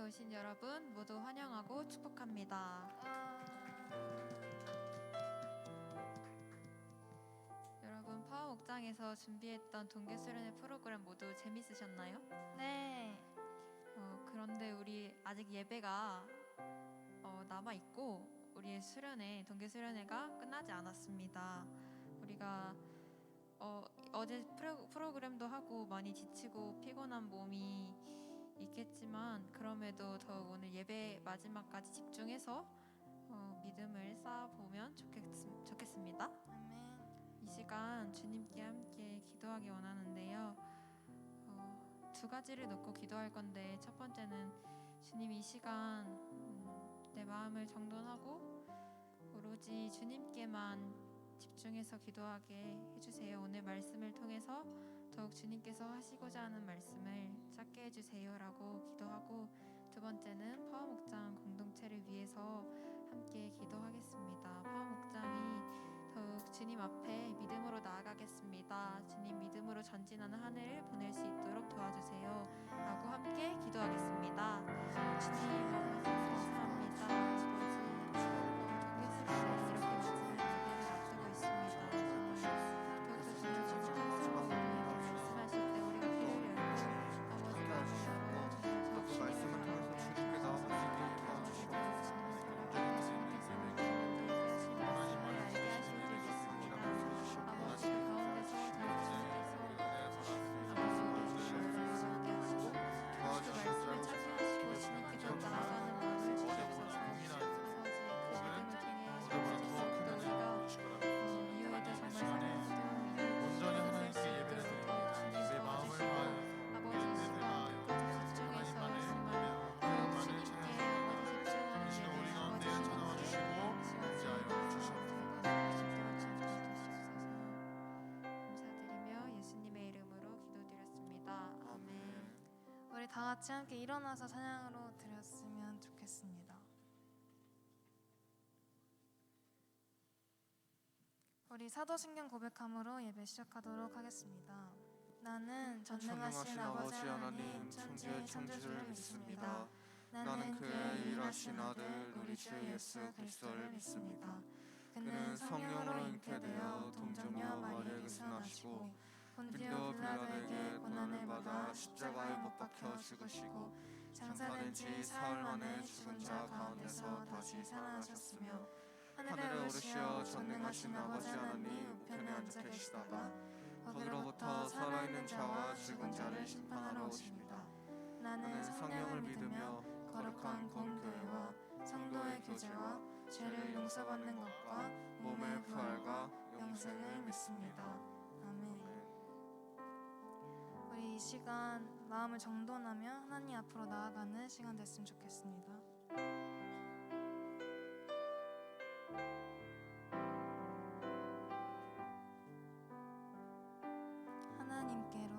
오신 여러분 모두 환영하고 축복합니다. 여러분 파워 목장에서 준비했던 동계 수련회 프로그램 모두 재밌으셨나요? 네. 그런데 우리 아직 예배가 남아 있고 우리의 동계 수련회가 끝나지 않았습니다. 우리가 어제 프로그램도 하고 많이 지치고 피곤한 몸이 있겠지만 그럼에도 더욱 오늘 예배 마지막까지 집중해서 믿음을 쌓아보면 좋겠습니다. 아멘. 이 시간 주님께 함께 기도하기 원하는데요. 두 가지를 놓고 기도할 건데 첫 번째는 주님 이 시간 내 마음을 정돈하고 오로지 주님께만 집중해서 기도하게 해주세요. 오늘 말씀을 통해서 더욱 주님께서 하시고자 하는 말씀을 찾게 해주세요라고 기도하고, 두 번째는 파워 목장 공동체를 위해서 함께 기도하겠습니다. 파워 목장이 더욱 주님 앞에 믿음으로 나아가겠습니다. 주님 믿음으로 전진하는 한 해를 보낼 수 있도록 도와주세요 라고 함께 기도하겠습니다. 주님 감사합니다. 다 같이 함께 일어나서 찬양으로 드렸으면 좋겠습니다. 우리 사도신경 고백함으로 예배 시작하도록 하겠습니다. 나는 전능하신 아버지 하나님 천지의 창조주를 믿습니다. 나는 그의 유일하신 아들 우리 주 예수 그리스도를 믿습니다. 그는 성령으로 잉태되어 동정녀 마리아에게서 나시고 본디오 빌라도에게 고난을 받아 십자가에 못 박혀 죽으시고 장사된 지 사흘 만에 죽은 자 가운데서 다시 살아나셨으며 하늘에 오르시어 전능하신 아버지 하나님 우편에 앉아 계시다가 거기로부터 살아있는 자와 죽은 자를 심판하러 오십니다. 나는 성령을 믿으며 거룩한 공교회와 성도의 교제와 죄를 용서받는 것과 몸의 부활과 영생을 믿습니다. 아멘. 우리 이 시간 마음을 정돈하며 하나님 앞으로 나아가는 시간 됐으면 좋겠습니다. 하나님께로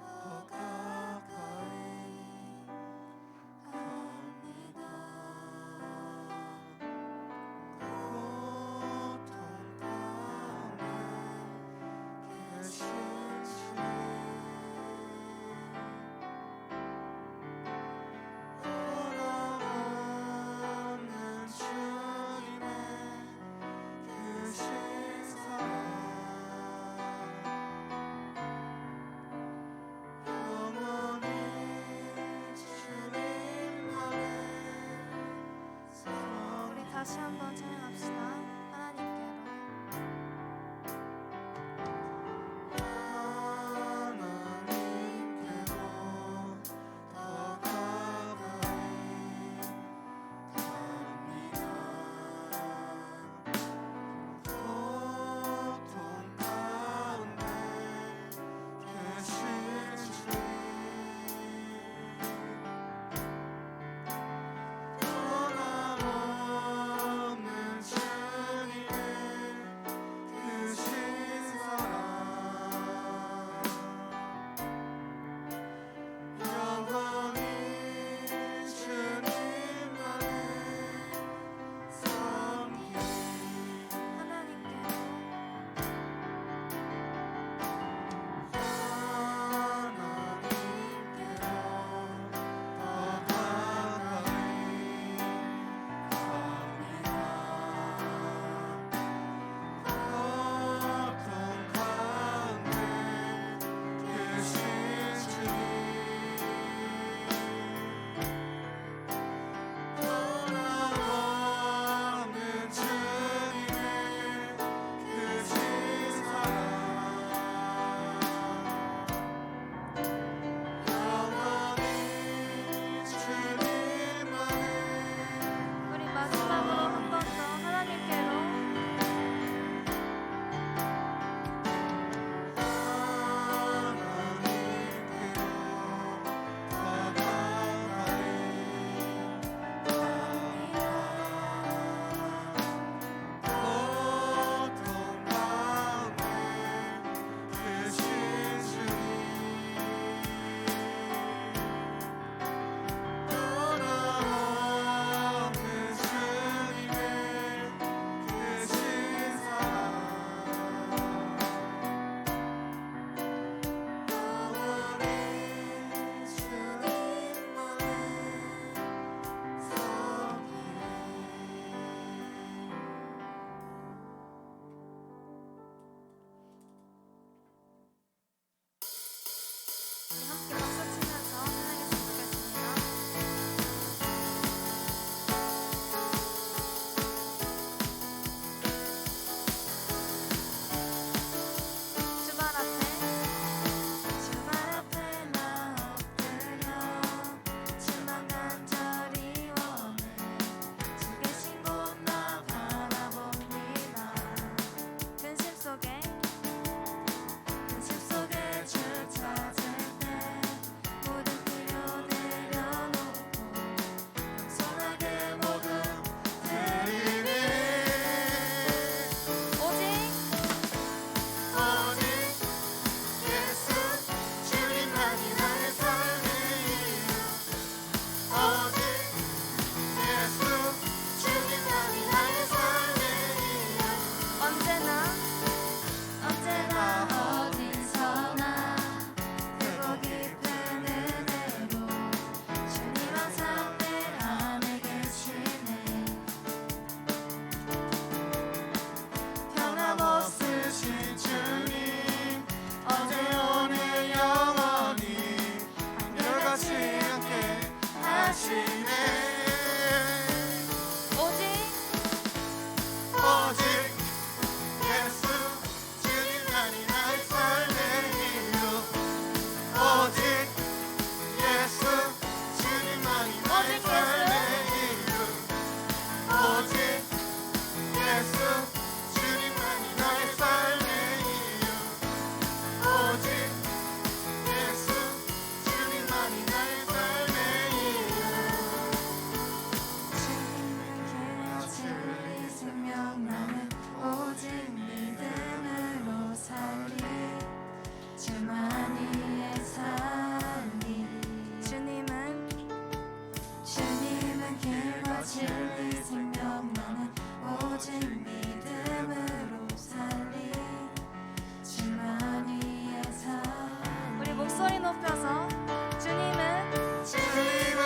더 가까이 갑니다. 고통 가운데 계신 함께 박수 치면서 끝내겠으면 좋겠습니다. 주말 앞에 나 엎드려 주만 간절히 원해 주 계신 곳 나 바라봅니다. 근심 속에 주 찾을 때 모든 필요 내려놓고 겸손하게 모두 드리니 오직 예수 주님만이 나의 삶의 이유 오직 예수 주님만이 나의 삶의 이유 언제나 어디서나 크고 깊은 은혜로 주님 항상 내 안에 계시네 변함없으신 주님 어제 오늘 영원히 한결같이 함께 하시네 오직 예수 주님만이 나의 삶의 이유 오직 예수 주님만이 나의 삶의 이유 오직 예수 주님만이 나의 삶의 이유 오직 예수 주님만이 나의 삶의 이유 주님은 길 진리 생명 나는 오직 믿음으로 살리 주만이의 살리 주님은 길과 진리 생명 나는 오직 믿음으로 살리 주만이의 살리 우리 목소리 높여서 주님은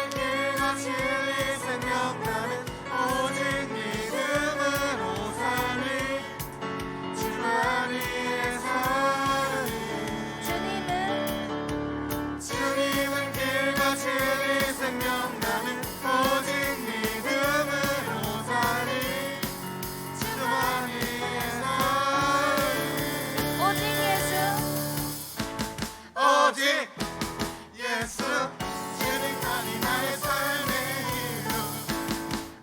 길과 진리 생명 나는 오직 믿음으로 살리 주만이의 살리 주님은 길과 진리 생명 나는 오직 믿음으로 살리 주만이의 살리 오직 예수 주님만이 나의 삶의 이유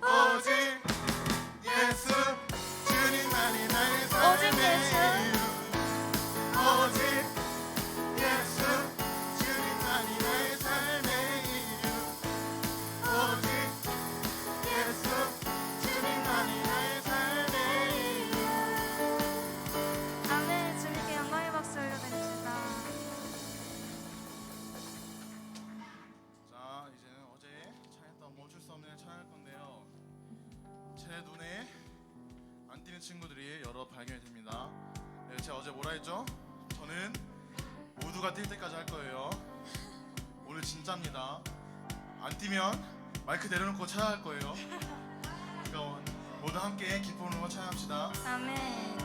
오직 예수 주님만이 나의 삶의 이유 오직 예수 주님만이 나의 삶의 이유 오직 예수 주님만이 나의 삶의 이유 아멘. 주님께 영광의 박수 올려드립시다. 자, 이제는 어제 찬양했던 멈출 수 없는 찬양할 건데요. 제 눈에 안 띄는 친구들이 여러 발견이 됩니다. 네, 제가 어제 뭐라 했죠? 저는 모두가 뛸 때까지 할 거예요. 오늘 진짜입니다. 안 뛰면 마이크 내려놓고 찬양할 거예요. 그러니까 모두 함께 기쁨으로 찬양합시다. 아멘.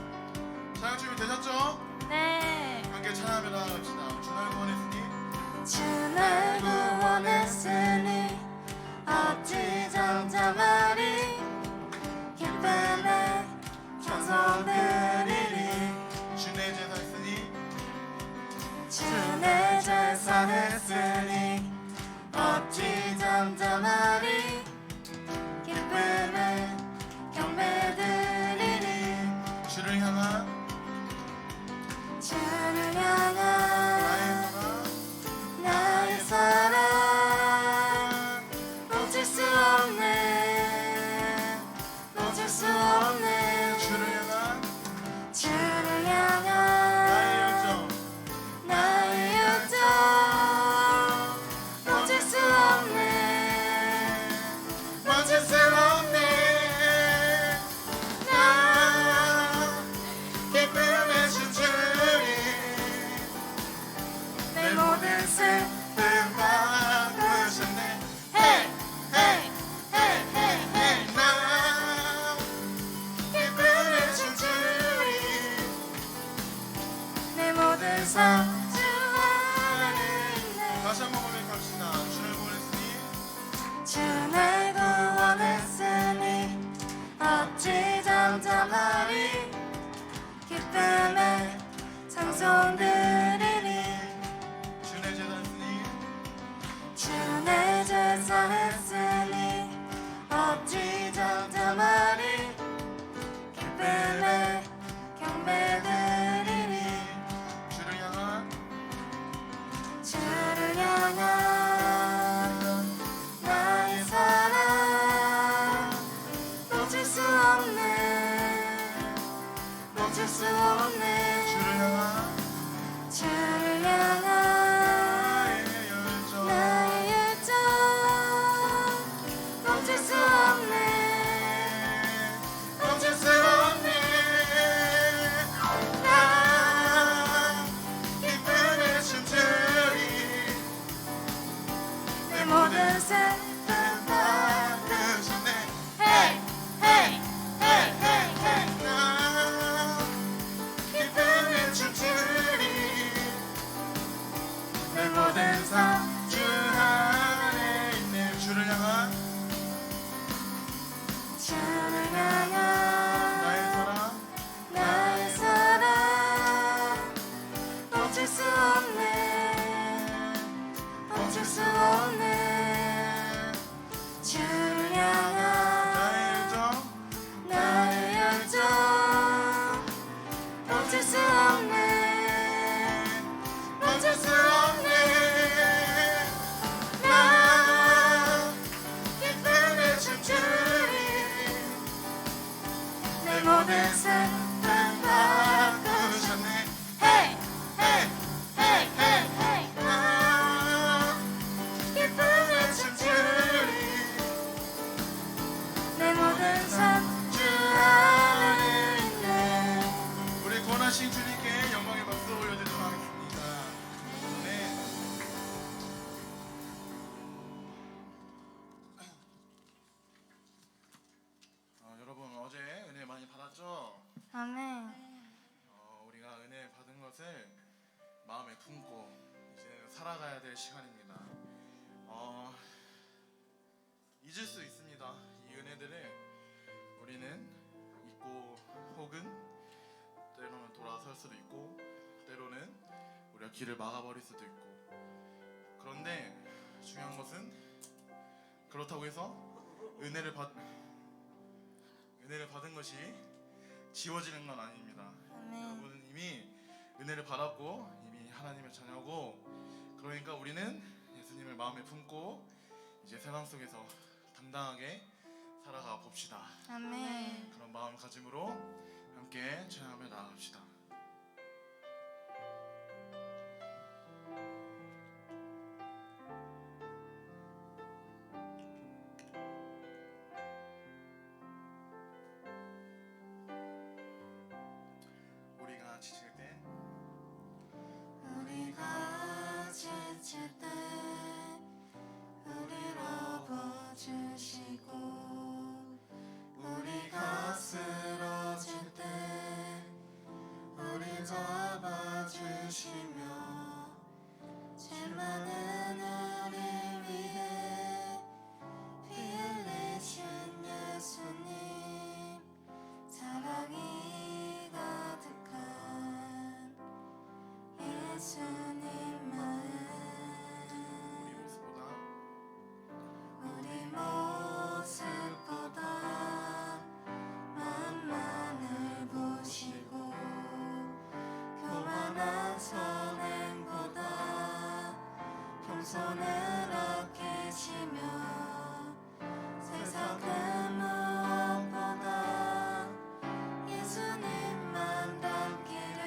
찬양 준비 되셨죠? 네. 함께 찬양하며 나갑시다. 주날 구원했으니 주 날 구원했으니 어찌 잠잠하리 기쁨에 찬송 드리리 주 내 제사 했으니 주 내 제사 했으니 어찌 잠잠하리 기쁨에 경배 드리리 주를 향한 주를 향한 나의 사랑 나의 사랑 놓칠 수 없네 놓칠 수 없네 주를 향한 주를 향한 나의 열정 나의 열정 놓칠 수 없네 멈출 수 없네 나 기쁨의 춤추리 내 모든 슬픔 바꾸셨네 헤이 헤이 헤이 나 기쁨의 춤추리 내 모든 삶 주 안에 아멘. 우리가 은혜 받은 것을 마음에 품고 이제 살아가야 될 시간입니다. 잊을 수 있습니다. 이 은혜들을 우리는 잊고 혹은 때로는 돌아설 수도 있고 때로는 우리가 길을 막아버릴 수도 있고, 그런데 중요한 것은 그렇다고 해서 은혜를 받은 것이 지워지는 건 아닙니다. 아멘. 여러분은 이미 은혜를 받았고 이미 하나님의 자녀고, 그러니까 우리는 예수님을 마음에 품고 이제 세상 속에서 당당하게 살아가 봅시다. 아멘. 그런 마음가짐으로 함께 찬양하며 나아갑시다. 우리가 지칠 때 우리가 지칠 때 우리를 보주시고, 우리가 쓰러질 때 우리 잡아주시며, 죄 많은 우리 위해 피 흘리신 예수님, 사랑이 가득한 예수님 마음, 우리 모습보다 만만을 보시고, 교만한 선행보다 겸손을 아끼시며, 세상 그 무엇보다 예수님만 닮기를,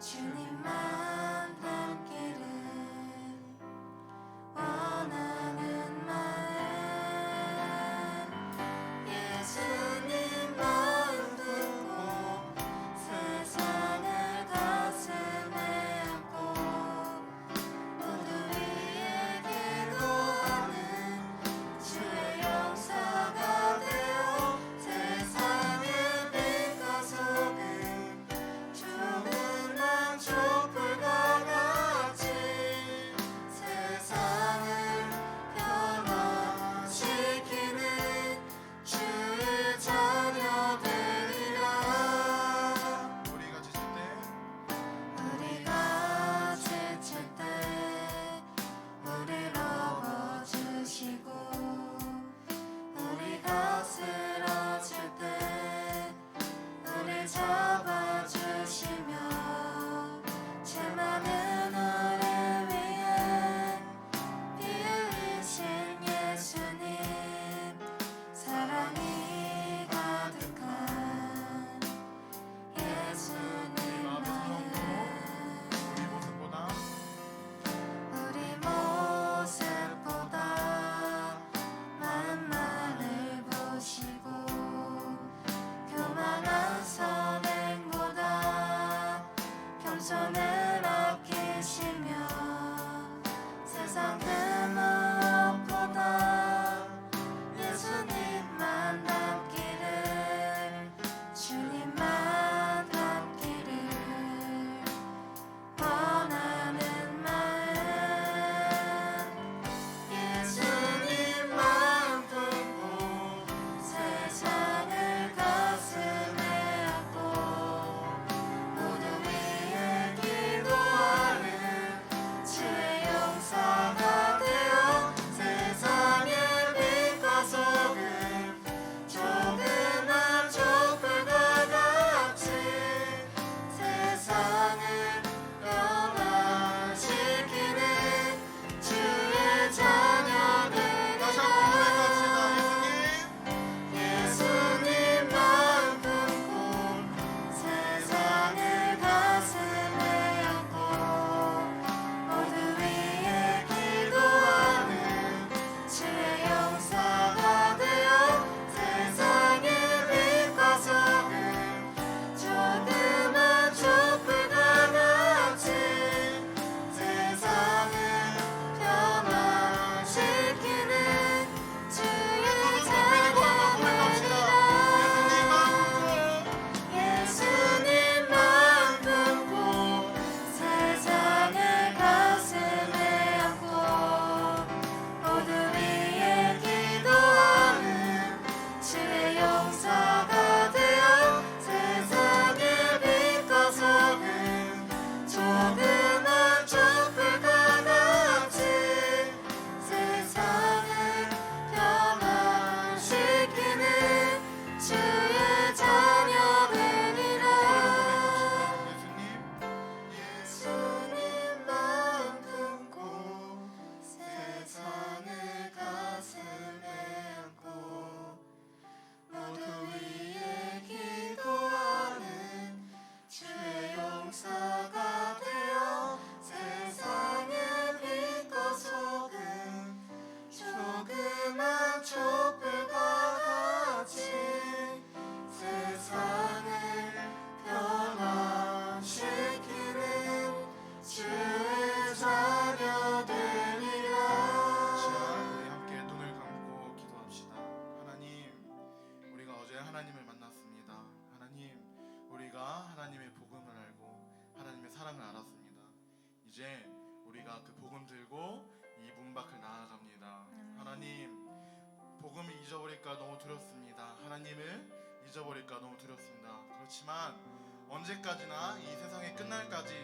주님만 닮기를 원하는 마음, 예수님 마음 듣고 세상을 가슴에 안고, 모두 위에 기도하는 주의 용사가 되어 세상의 빛과 소금, 조금만 촛불과 같이 세상을 변화시키는 주의 자녀들이라. 우리가 지칠 때 우리가 지칠 때 우리를 업어주시고, 우리가 쓰러질 때 우리 잡아주시며, 죄 많은 우리 위해 피 흘리신 예수님, 사랑이 가득한 예수님 마음, 우리 모습보다 우리 모습보다 만만을 보시고, 교만한 선행 사랑을 알았습니다. 이제 우리가 그 복음 들고 이 문 밖을 나아갑니다. 하나님, 복음을 잊어버릴까 너무 두렵습니다. 하나님을 잊어버릴까 너무 두렵습니다. 그렇지만 언제까지나 이 세상이 끝날까지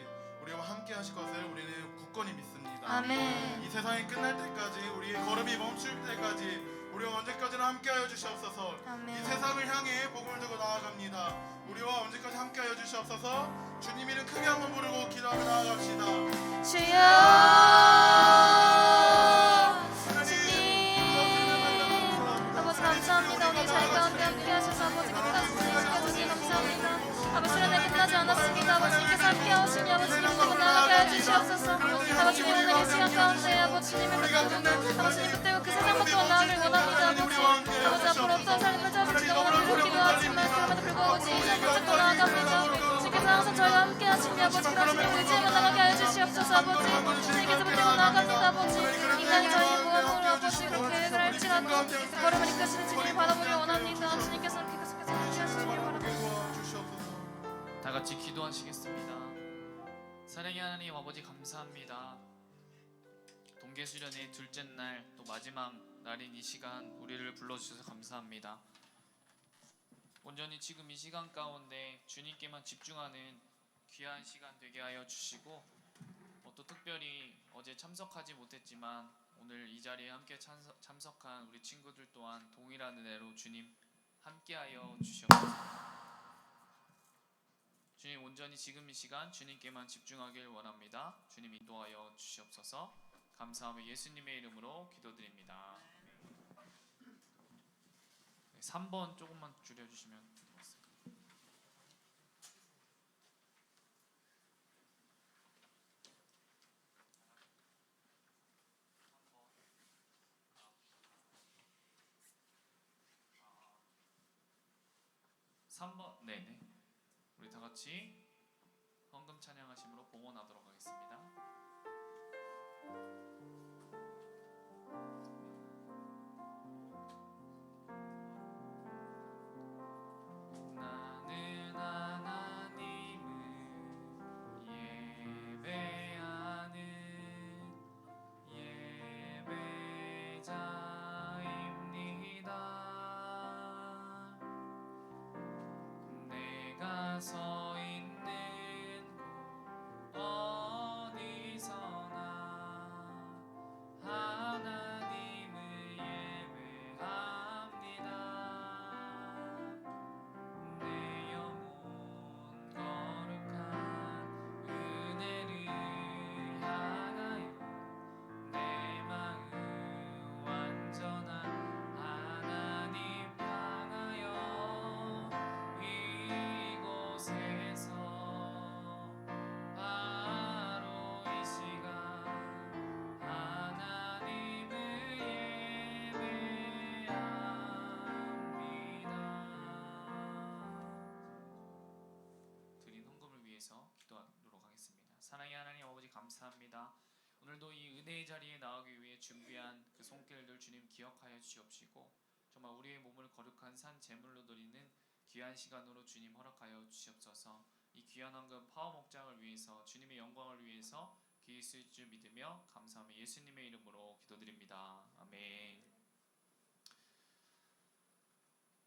우리와 함께 하실 것을 우리는 굳건히 믿습니다. 아멘. 이 세상이 끝날 때까지, 우리의 걸음이 멈출 때까지 우리와 언제까지나 함께하여 주시옵소서. 이 아멘. 세상을 향해 복음을 들고 나아갑니다. 우리와 언제까지 함께하여 주시옵소서. 주님 이름 크게 한번 부르고 기도하며 나아갑시다. 주여, 아버지 감사합니다. 우리 잘 가운데 함께 하셔서 아버지 끝까지 지켜주시니 감사합니다. 아버지 은혜 끝나지 않았습니다. 아버지께서 함께 하시니 아버지님 보고 나아가게 해주시옵소서. 아버지님 오늘 이 시간 가운데 아버지님을 붙들고 아버지님 붙들고 그 세상 밖으로 나아가길 원합니다. 아버지 앞으로 어떤 삶을 잡을지도 원하고 기도하지만 그럼에도 불구하고 진짜 붙잡고 나아갑니다. 주께서 항상 저희와 함께 하시니 아버지 그러시니 의지하며 나가게 해주시옵소서. 아버지 주님께서 붙들고 나아갑니다. 아버지 인간이 저희 무언으로 아버지 그렇게 계획을 할지라도 걸음을 이끄시는 주님을 바라보기 원합니다. 주님께서 계속해서 함께 하시길 바랍니다. 다 같이 기도하시겠습니다. 사랑의 하나님 아버지 감사합니다. 동계수련의 둘째 날 또 마지막 날인 이 시간 우리를 불러주셔서 감사합니다. 온전히 지금 이 시간 가운데 주님께만 집중하는 귀한 시간 되게 하여 주시고 또 특별히 어제 참석하지 못했지만 오늘 이 자리에 함께 참석한 우리 친구들 또한 동일한 은혜로 주님 함께하여 주시옵소서. 주님 온전히 지금 이 시간 주님께만 집중하길 원합니다. 주님 인도하여 주시옵소서. 감사하며 예수님의 이름으로 기도드립니다. 3번 조금만 줄여주시면 좋겠습니다. 네네. 우리 다 같이 헌금 찬양하심으로 봉헌하도록 하겠습니다. 나는 하나님을 예배하는 예배자입니다. 내가 서 있는 곳 어디서나 하나님을 예배합니다. 내 영혼 거룩한 은혜를 향하여 내 마음 완전한 하나님 향하여 이곳에서 바로 이 시간 하나님을 예배합니다. 드린 헌금을 위해서 기도하도록 하겠습니다. 사랑의 하나님 아버지 감사합니다. 오늘도 이 은혜의 자리에 나오기 위해 준비한 그 손길들 주님 기억하여 주시옵시고 정말 우리의 몸을 거룩한 산 제물로 드리는 귀한 시간으로 주님 허락하여 주시옵소서. 이 귀한 헌금 파워 목장을 위해서 주님의 영광을 위해서 기회 쓰일 줄 믿으며 감사하며 예수님의 이름으로 기도드립니다. 아멘.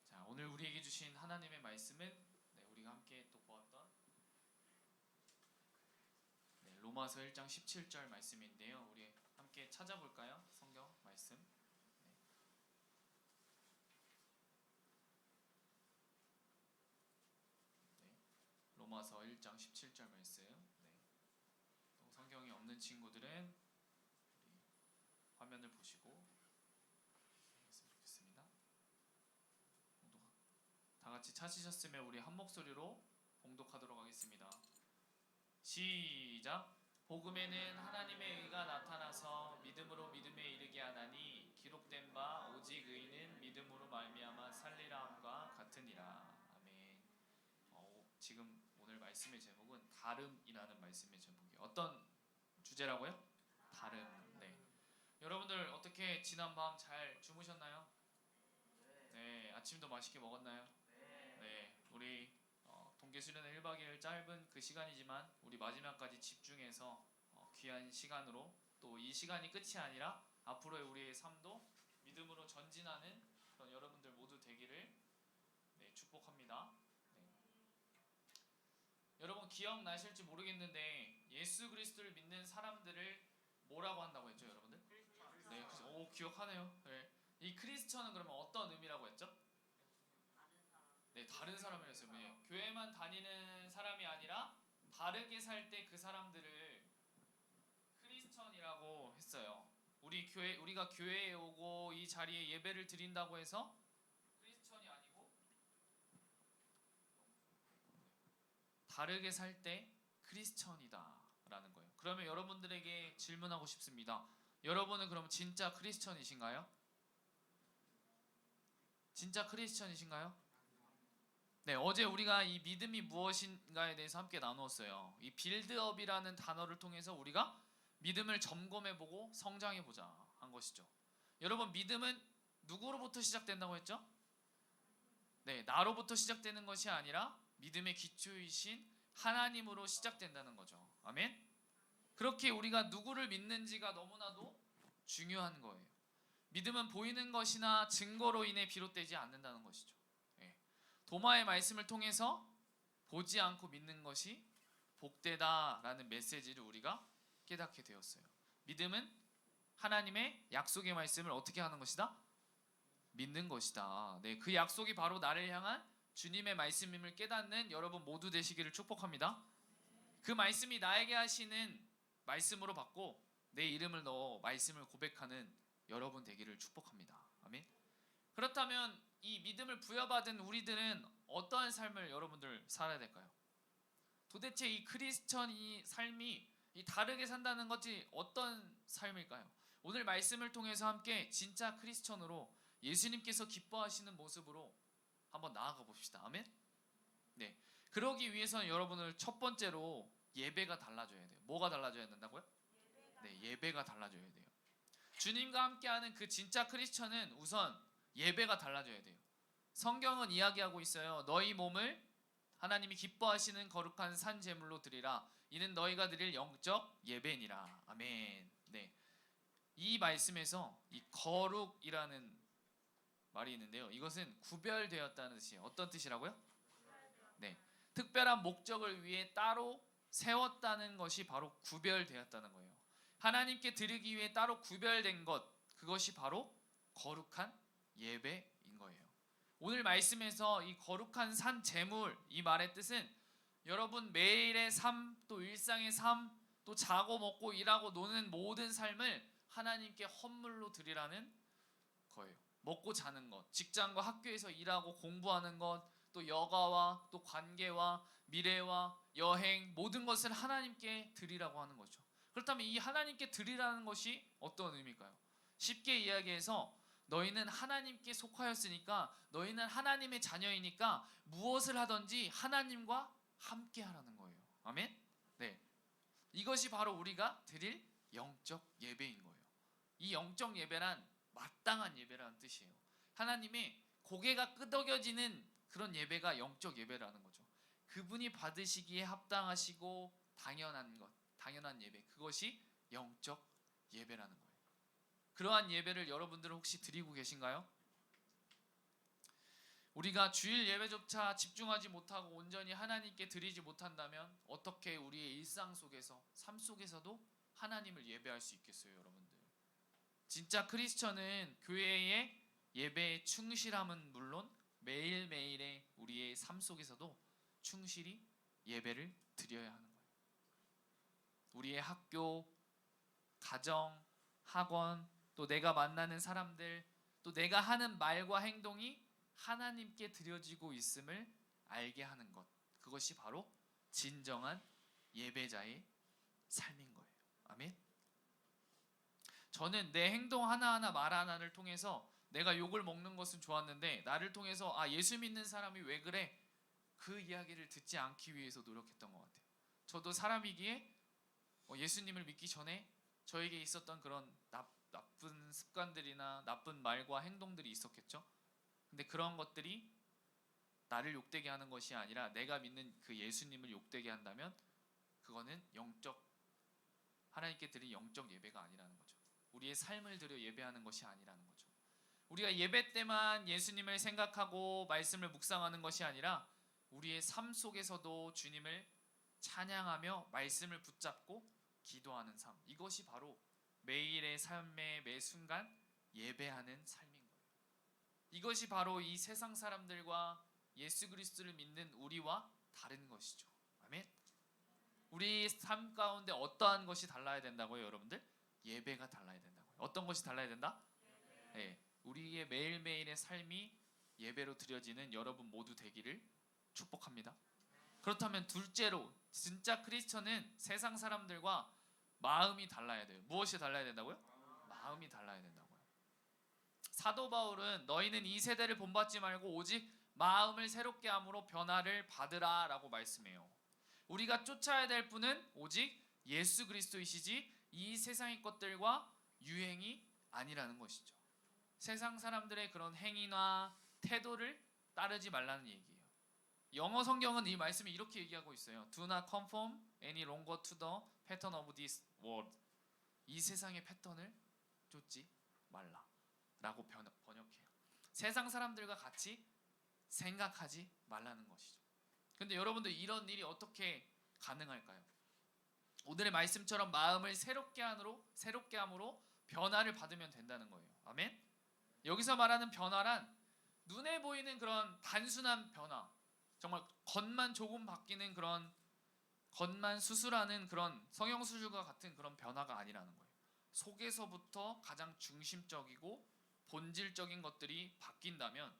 자, 오늘 우리에게 주신 하나님의 말씀은 우리가 함께 또 보았던 로마서 1장 17절 말씀인데요. 우리 함께 찾아볼까요? 성경 말씀. 로마서 1장 17절 말씀. 또 성경이 없는 친구들은 우리 화면을 보시고 했으면 좋겠습니다. 다 같이 찾으셨으면 우리 한 목소리로 봉독하도록 하겠습니다. 시작. 복음에는 하나님의 의가 나타나서 믿음으로 믿음에 이르게 하나니 기록된 바 오직 의인은 믿음으로 말미암아 살리라 함과 같으니라. 아멘. 지금 오늘 말씀의 제목은 다름이라는 말씀의 제목이에요. 어떤 주제라고요? 다름. 네. 여러분들 어떻게 지난 밤 잘 주무셨나요? 네. 아침도 맛있게 먹었나요? 네. 우리 동계 예수련의 1박 2일 짧은 그 시간이지만 우리 마지막까지 집중해서 귀한 시간으로 또 이 시간이 끝이 아니라 앞으로의 우리의 삶도 믿음으로 전진하는 그런 여러분들 모두 되기를 축복합니다. 네. 여러분 기억나실지 모르겠는데 예수 그리스도를 믿는 사람들을 뭐라고 한다고 했죠, 여러분들? 네, 그죠. 오, 기억하네요. 네. 이 크리스천은 그러면 어떤 의미라고 했죠? 네, 다른 사람이었어요. 네. 교회만 다니는 사람이 아니라 다르게 살 때 그 사람들을 크리스천이라고 했어요. 우리가 교회에 오고 이 자리에 예배를 드린다고 해서 크리스천이 아니고 다르게 살 때 크리스천이다라는 거예요. 그러면 여러분들에게 질문하고 싶습니다. 여러분은 그럼 진짜 크리스천이신가요? 진짜 크리스천이신가요? 네, 어제 우리가 이 믿음이 무엇인가에 대해서 함께 나누었어요. 이 빌드업이라는 단어를 통해서 우리가 믿음을 점검해보고 성장해보자 한 것이죠. 여러분, 믿음은 누구로부터 시작된다고 했죠? 네, 나로부터 시작되는 것이 아니라 믿음의 기초이신 하나님으로 시작된다는 거죠. 아멘? 그렇게 우리가 누구를 믿는지가 너무나도 중요한 거예요. 믿음은 보이는 것이나 증거로 인해 비롯되지 않는다는 것이죠. 네. 도마의 말씀을 통해서 보지 않고 믿는 것이 복되다라는 메시지를 우리가 깨닫게 되었어요. 믿음은 하나님의 약속의 말씀을 어떻게 하는 것이다? 믿는 것이다. 네, 그 약속이 바로 나를 향한 주님의 말씀임을 깨닫는 여러분 모두 되시기를 축복합니다. 그 말씀이 나에게 하시는 말씀으로 받고 내 이름을 넣어 말씀을 고백하는 여러분 되기를 축복합니다. 아멘. 그렇다면 이 믿음을 부여받은 우리들은 어떠한 삶을 여러분들 살아야 될까요? 도대체 이 크리스천이 삶이 이 다르게 산다는 것이 어떤 삶일까요? 오늘 말씀을 통해서 함께 진짜 크리스천으로 예수님께서 기뻐하시는 모습으로 한번 나아가 봅시다. 아멘. 네. 그러기 위해서는 여러분을 첫 번째로 예배가 달라져야 돼요. 뭐가 달라져야 된다고요? 네, 예배가 달라져야 돼요. 주님과 함께하는 그 진짜 크리스천은 우선 예배가 달라져야 돼요. 성경은 이야기하고 있어요. 너희 몸을 하나님이 기뻐하시는 거룩한 산 제물로 드리라. 이는 너희가 드릴 영적 예배니라. 아멘. 네. 이 말씀에서 이 거룩이라는 말이 있는데요. 이것은 구별되었다는 뜻이에요. 어떤 뜻이라고요? 네. 특별한 목적을 위해 따로 세웠다는 것이 바로 구별되었다는 거예요. 하나님께 드리기 위해 따로 구별된 것, 그것이 바로 거룩한 예배인 거예요. 오늘 말씀에서 이 거룩한 산 제물, 이 말의 뜻은 여러분 매일의 삶, 또 일상의 삶, 또 자고 먹고 일하고 노는 모든 삶을 하나님께 헌물로 드리라는 거예요. 먹고 자는 것, 직장과 학교에서 일하고 공부하는 것, 또 여가와 또 관계와 미래와 여행, 모든 것을 하나님께 드리라고 하는 거죠. 그렇다면 이 하나님께 드리라는 것이 어떤 의미일까요? 쉽게 이야기해서 너희는 하나님께 속하였으니까, 너희는 하나님의 자녀이니까 무엇을 하든지 하나님과 함께 하라는 거예요. 아멘? 네. 이것이 바로 우리가 드릴 영적 예배인 거예요. 이 영적 예배란 마땅한 예배라는 뜻이에요. 하나님의 고개가 끄덕여지는 그런 예배가 영적 예배라는 거죠. 그분이 받으시기에 합당하시고 당연한 것, 당연한 예배, 그것이 영적 예배라는 거예요. 그러한 예배를 여러분들은 혹시 드리고 계신가요? 우리가 주일 예배조차 집중하지 못하고 온전히 하나님께 드리지 못한다면 어떻게 우리의 일상 속에서, 삶 속에서도 하나님을 예배할 수 있겠어요, 여러분들? 진짜 크리스천은 교회의 예배에 충실함은 물론 매일매일의 우리의 삶 속에서도 충실히 예배를 드려야 하는 거예요. 우리의 학교, 가정, 학원, 또 내가 만나는 사람들, 또 내가 하는 말과 행동이 하나님께 드려지고 있음을 알게 하는 것, 그것이 바로 진정한 예배자의 삶인 거예요. 아멘. 저는 내 행동 하나하나 말 하나를 통해서 내가 욕을 먹는 것은 좋았는데 나를 통해서 예수 믿는 사람이 왜 그래? 그 이야기를 듣지 않기 위해서 노력했던 것 같아요. 저도 사람이기에 예수님을 믿기 전에 저에게 있었던 그런 나쁜 습관들이나 나쁜 말과 행동들이 있었겠죠. 근데 그런 것들이 나를 욕되게 하는 것이 아니라 내가 믿는 그 예수님을 욕되게 한다면 그거는 하나님께 드린 영적 예배가 아니라는 거죠. 우리의 삶을 들여 예배하는 것이 아니라는 거죠. 우리가 예배 때만 예수님을 생각하고 말씀을 묵상하는 것이 아니라 우리의 삶 속에서도 주님을 찬양하며 말씀을 붙잡고 기도하는 삶, 이것이 바로 매일의 삶의 매 순간 예배하는 삶인 거예요. 이것이 바로 이 세상 사람들과 예수 그리스도를 믿는 우리와 다른 것이죠. 아멘. 우리 삶 가운데 어떠한 것이 달라야 된다고요, 여러분들? 예배가 달라야 된다고요. 어떤 것이 달라야 된다? 네, 우리의 매일매일의 삶이 예배로 드려지는 여러분 모두 되기를 축복합니다. 그렇다면 둘째로 진짜 크리스천은 세상 사람들과 마음이 달라야 돼요. 무엇이 달라야 된다고요? 마음이 달라야 된다고요. 사도 바울은 너희는 이 세대를 본받지 말고 오직 마음을 새롭게 함으로 변화를 받으라 라고 말씀해요. 우리가 쫓아야 될 분은 오직 예수 그리스도이시지 이 세상의 것들과 유행이 아니라는 것이죠. 세상 사람들의 그런 행위나 태도를 따르지 말라는 얘기예요. 영어 성경은 이 말씀을 이렇게 얘기하고 있어요. Do not conform any longer to the pattern of this world. 이 세상의 패턴을 쫓지 말라 라고 번역해요. 세상 사람들과 같이 생각하지 말라는 것이죠. 근데 여러분들 이런 일이 어떻게 가능할까요? 오늘의 말씀처럼 마음을 새롭게 함으로 변화를 받으면 된다는 거예요. 아멘? 여기서 말하는 변화란 눈에 보이는 그런 단순한 변화, 정말 겉만 조금 바뀌는 그런 겉만 수술하는 그런 성형수술과 같은 그런 변화가 아니라는 거예요. 속에서부터 가장 중심적이고 본질적인 것들이 바뀐다면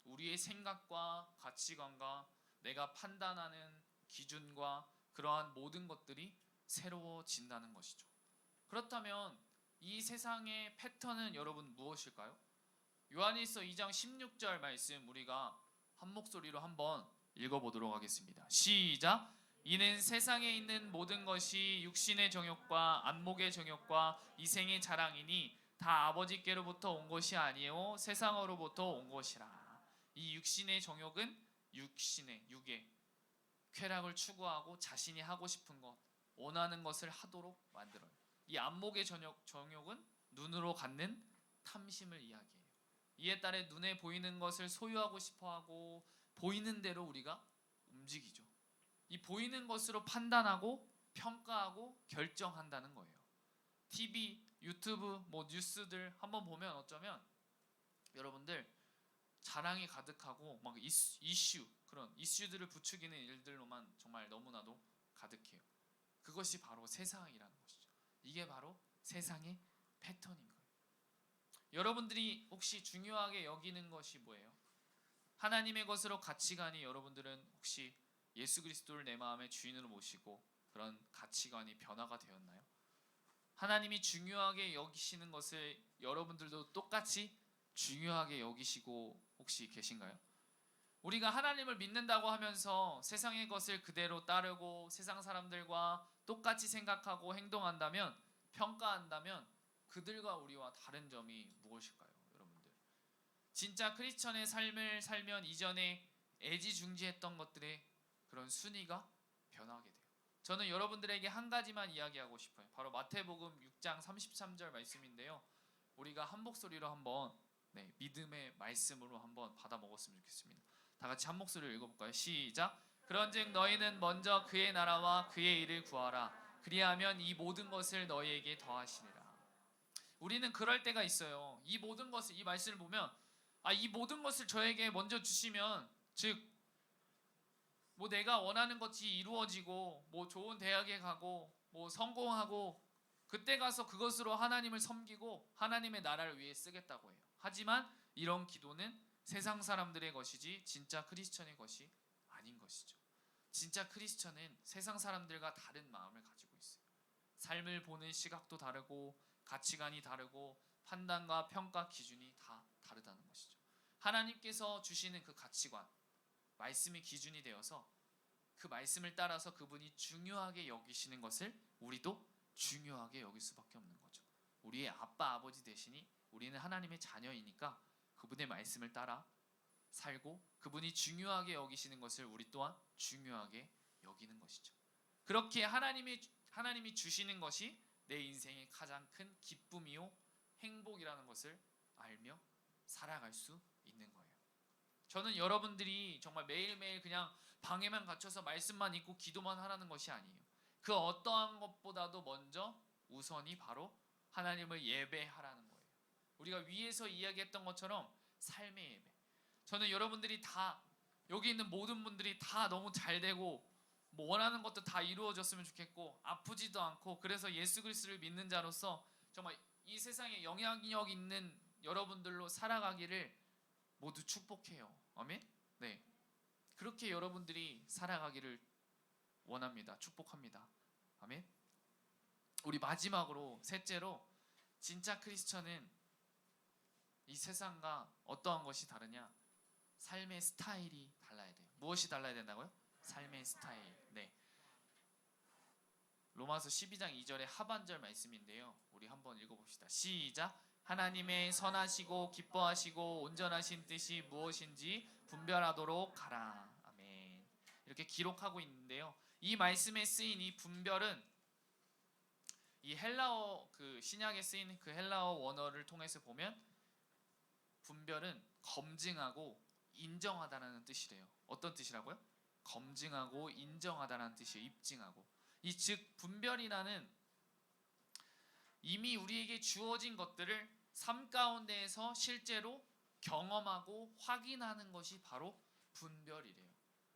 우리의 생각과 가치관과 내가 판단하는 기준과 그러한 모든 것들이 새로워진다는 것이죠. 그렇다면 이 세상의 패턴은 여러분 무엇일까요? 요한일서 2장 16절 말씀 우리가 한 목소리로 한번 읽어보도록 하겠습니다. 시작! 이는 세상에 있는 모든 것이 육신의 정욕과 안목의 정욕과 이생의 자랑이니 다 아버지께로부터 온 것이 아니요 세상으로부터 온 것이라. 이 육신의 정욕은 육의 쾌락을 추구하고 자신이 하고 싶은 것, 원하는 것을 하도록 만들어요. 이 안목의 정욕은 눈으로 갖는 탐심을 이야기해요. 이에 따라 눈에 보이는 것을 소유하고 싶어하고 보이는 대로 우리가 움직이죠. 이 보이는 것으로 판단하고 평가하고 결정한다는 거예요. TV, 유튜브, 뉴스들 한번 보면 어쩌면 여러분들 자랑이 가득하고 막 그런 이슈들을 부추기는 일들로만 정말 너무나도 가득해요. 그것이 바로 세상이라는 것이죠. 이게 바로 세상의 패턴인 거예요. 여러분들이 혹시 중요하게 여기는 것이 뭐예요? 하나님의 것으로 가치관이 여러분들은 혹시 예수 그리스도를 내 마음의 주인으로 모시고 그런 가치관이 변화가 되었나요? 하나님이 중요하게 여기시는 것을 여러분들도 똑같이 중요하게 여기시고 혹시 계신가요? 우리가 하나님을 믿는다고 하면서 세상의 것을 그대로 따르고 세상 사람들과 똑같이 생각하고 행동한다면, 평가한다면 그들과 우리와 다른 점이 무엇일까요? 여러분들, 진짜 크리스천의 삶을 살면 이전에 애지중지했던 것들의 그런 순위가 변하게 돼요. 저는 여러분들에게 한 가지만 이야기하고 싶어요. 바로 마태복음 6장 33절 말씀인데요. 우리가 한 목소리로 한번 믿음의 말씀으로 한번 받아 먹었으면 좋겠습니다. 다 같이 한 목소리로 읽어볼까요? 시작! 그런즉 너희는 먼저 그의 나라와 그의 일을 구하라. 그리하면 이 모든 것을 너희에게 더하시리라. 우리는 그럴 때가 있어요. 이 모든 것을, 이 말씀을 보면 이 모든 것을 저에게 먼저 주시면, 즉 내가 원하는 것이 이루어지고 좋은 대학에 가고 성공하고 그때 가서 그것으로 하나님을 섬기고 하나님의 나라를 위해 쓰겠다고 해요. 하지만 이런 기도는 세상 사람들의 것이지 진짜 크리스천의 것이 아닌 것이죠. 진짜 크리스천은 세상 사람들과 다른 마음을 가지고 있어요. 삶을 보는 시각도 다르고 가치관이 다르고 판단과 평가 기준이 다 다르다는 것이죠. 하나님께서 주시는 그 가치관, 말씀이 기준이 되어서 그 말씀을 따라서 그분이 중요하게 여기시는 것을 우리도 중요하게 여길 수밖에 없는 거죠. 우리의 아빠, 아버지 되시니 우리는 하나님의 자녀이니까 그분의 말씀을 따라 살고 그분이 중요하게 여기시는 것을 우리 또한 중요하게 여기는 것이죠. 그렇게 하나님이 주시는 것이 내 인생의 가장 큰 기쁨이요 행복이라는 것을 알며 살아갈 수 있는 거예요. 저는 여러분들이 정말 매일매일 그냥 방에만 갇혀서 말씀만 읽고 기도만 하라는 것이 아니에요. 그 어떠한 것보다도 먼저 우선이 바로 하나님을 예배하라는 거예요. 우리가 위에서 이야기했던 것처럼 삶의 예배. 저는 여러분들이 다 여기 있는 모든 분들이 다 너무 잘 되고 뭐 원하는 것도 다 이루어졌으면 좋겠고 아프지도 않고 그래서 예수 그리스도를 믿는 자로서 정말 이 세상에 영향력 있는 여러분들로 살아가기를 모두 축복해요. 아멘. 네, 그렇게 여러분들이 살아가기를 원합니다. 축복합니다. 아멘. 우리 마지막으로 셋째로 진짜 크리스천은 이 세상과 어떠한 것이 다르냐? 삶의 스타일이 달라야 돼요. 무엇이 달라야 된다고요? 삶의 스타일. 네. 로마서 12장 2절의 하반절 말씀인데요. 우리 한번 읽어봅시다. 시작. 하나님의 선하시고 기뻐하시고 온전하신 뜻이 무엇인지 분별하도록 하라. 아멘. 이렇게 기록하고 있는데요. 이 말씀에 쓰인 이 분별은 이 헬라어 그 신약에 쓰인 그 헬라어 원어를 통해서 보면 분별은 검증하고 인정하다라는 뜻이래요. 어떤 뜻이라고요? 검증하고 인정하다라는 뜻이에요. 입증하고. 이 즉 분별이라는 이미 우리에게 주어진 것들을 삶 가운데에서 실제로 경험하고 확인하는 것이 바로 분별이래요.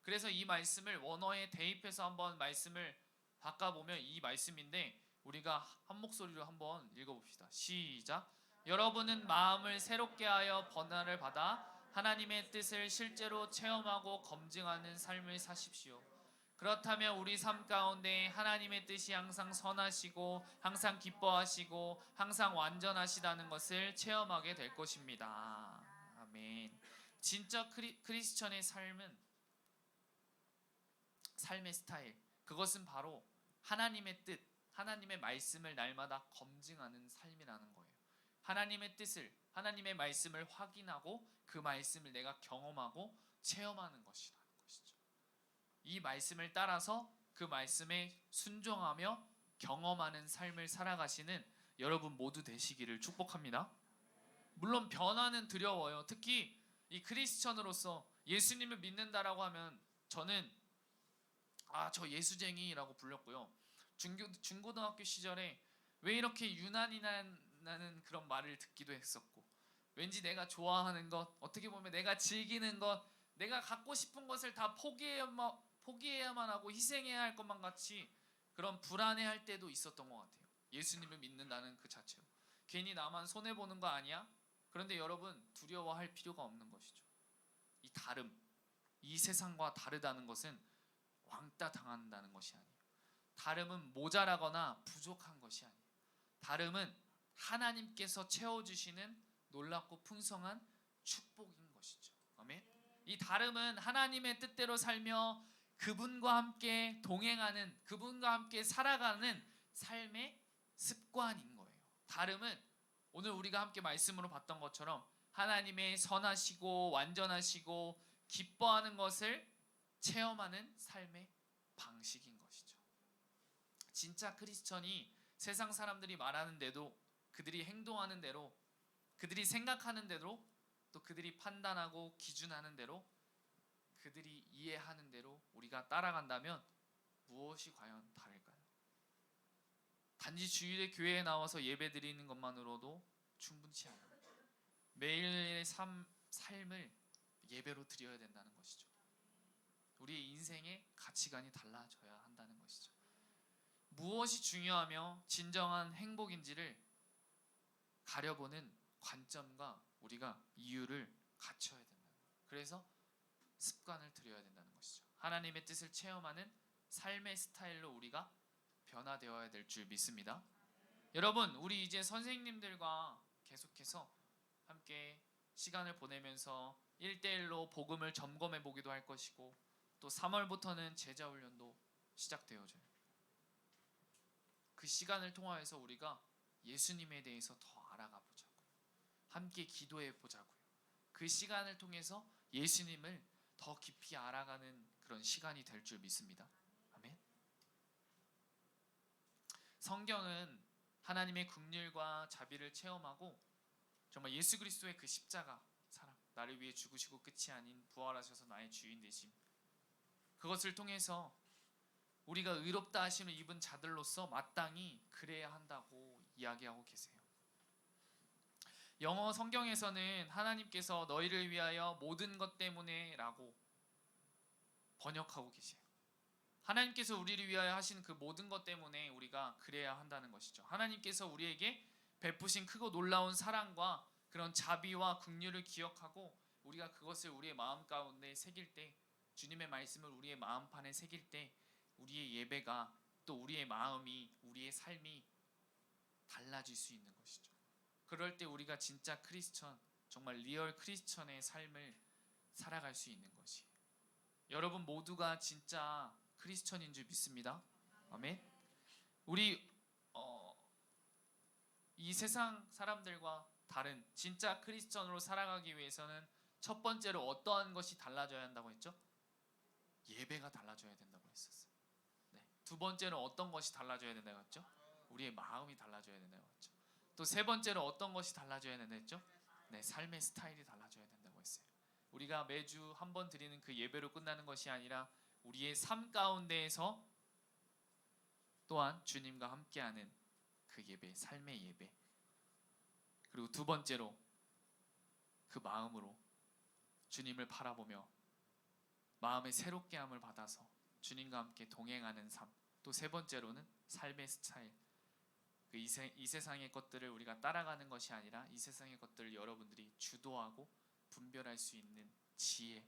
그래서 이 말씀을 원어에 대입해서 한번 말씀을 바꿔보면 이 말씀인데 우리가 한 목소리로 한번 읽어봅시다. 시작. 여러분은 마음을 새롭게 하여 번화를 받아 하나님의 뜻을 실제로 체험하고 검증하는 삶을 사십시오. 그렇다면 우리 삶 가운데 하나님의 뜻이 항상 선하시고 항상 기뻐하시고 항상 완전하시다는 것을 체험하게 될 것입니다. 아멘. 진짜 크리스천의 삶은 삶의 스타일, 그것은 바로 하나님의 뜻, 하나님의 말씀을 날마다 검증하는 삶이라는 거예요. 하나님의 뜻을, 하나님의 말씀을 확인하고 그 말씀을 내가 경험하고 체험하는 것이라는 것이죠. 이 말씀을 따라서 그 말씀에 순종하며 경험하는 삶을 살아가시는 여러분 모두 되시기를 축복합니다. 물론 변화는 두려워요. 특히 이 크리스천으로서 예수님을 믿는다라고 하면 저는 저 예수쟁이라고 불렸고요. 중고등학교 시절에 왜 이렇게 유난이나는 그런 말을 듣기도 했었고, 왠지 내가 좋아하는 것, 어떻게 보면 내가 즐기는 것, 내가 갖고 싶은 것을 다 포기해야만 하고 희생해야 할 것만 같이 그런 불안해할 때도 있었던 것 같아요. 예수님을 믿는다는 그 자체로 괜히 나만 손해보는 거 아니야? 그런데 여러분 두려워할 필요가 없는 것이죠. 이 다름, 이 세상과 다르다는 것은 왕따 당한다는 것이 아니에요. 다름은 모자라거나 부족한 것이 아니에요. 다름은 하나님께서 채워주시는 놀랍고 풍성한 축복인 것이죠. 아멘. 이 다름은 하나님의 뜻대로 살며 그분과 함께 동행하는, 그분과 함께 살아가는 삶의 습관인 거예요. 다름은 오늘 우리가 함께 말씀으로 봤던 것처럼 하나님의 선하시고 완전하시고 기뻐하는 것을 체험하는 삶의 방식인 것이죠. 진짜 크리스천이 세상 사람들이 말하는 대로, 그들이 행동하는 대로, 그들이 생각하는 대로, 또 그들이 판단하고 기준하는 대로, 그들이 이해하는 대로 우리가 따라간다면 무엇이 과연 다를까요? 단지 주일에 교회에 나와서 예배 드리는 것만으로도 충분치 않아요. 매일의 삶을 예배로 드려야 된다는 것이죠. 우리의 인생의 가치관이 달라져야 한다는 것이죠. 무엇이 중요하며 진정한 행복인지를 가려보는 관점과 우리가 이유를 갖춰야 된다는 거예요. 그래서 습관을 들여야 된다는 것이죠. 하나님의 뜻을 체험하는 삶의 스타일로 우리가 변화되어야 될 줄 믿습니다. 여러분, 우리 이제 선생님들과 계속해서 함께 시간을 보내면서 1대1로 복음을 점검해 보기도 할 것이고, 또 3월부터는 제자 훈련도 시작되어져요. 그 시간을 통하여서 우리가 예수님에 대해서 더 알아가 보자고요. 함께 기도해 보자고요. 그 시간을 통해서 예수님을 더 깊이 알아가는 그런 시간이 될 줄 믿습니다. 아멘. 성경은 하나님의 긍휼과 자비를 체험하고 정말 예수 그리스도의 그 십자가 사랑, 나를 위해 죽으시고 끝이 아닌 부활하셔서 나의 주인 되심, 그것을 통해서 우리가 의롭다 하심을 입은 자들로서 마땅히 그래야 한다고 이야기하고 계세요. 영어 성경에서는 하나님께서 너희를 위하여 모든 것 때문에 라고 번역하고 계세요. 하나님께서 우리를 위하여 하신 그 모든 것 때문에 우리가 그래야 한다는 것이죠. 하나님께서 우리에게 베푸신 크고 놀라운 사랑과 그런 자비와 긍휼을 기억하고 우리가 그것을 우리의 마음 가운데 새길 때, 주님의 말씀을 우리의 마음판에 새길 때 우리의 예배가, 또 우리의 마음이, 우리의 삶이 달라질 수 있는 것이죠. 그럴 때 우리가 진짜 크리스천, 정말 리얼 크리스천의 삶을 살아갈 수 있는 것이에요. 여러분 모두가 진짜 크리스천인 줄 믿습니다. 아멘. 우리 이 세상 사람들과 다른 진짜 크리스천으로 살아가기 위해서는 첫 번째로 어떠한 것이 달라져야 한다고 했죠? 예배가 달라져야 된다고 했었어요. 네. 두 번째로 어떤 것이 달라져야 된다고 했죠? 우리의 마음이 달라져야 된다고 했죠. 또 세 번째로 어떤 것이 달라져야 된다고 했죠? 네, 삶의 스타일이 달라져야 된다고 했어요. 우리가 매주 한 번 드리는 그 예배로 끝나는 것이 아니라 우리의 삶 가운데에서 또한 주님과 함께하는 그 예배, 삶의 예배. 그리고 두 번째로 그 마음으로 주님을 바라보며 마음의 새롭게 함을 받아서 주님과 함께 동행하는 삶. 또 세 번째로는 삶의 스타일. 이 세상의 것들을 우리가 따라가는 것이 아니라 이 세상의 것들을 여러분들이 주도하고 분별할 수 있는 지혜,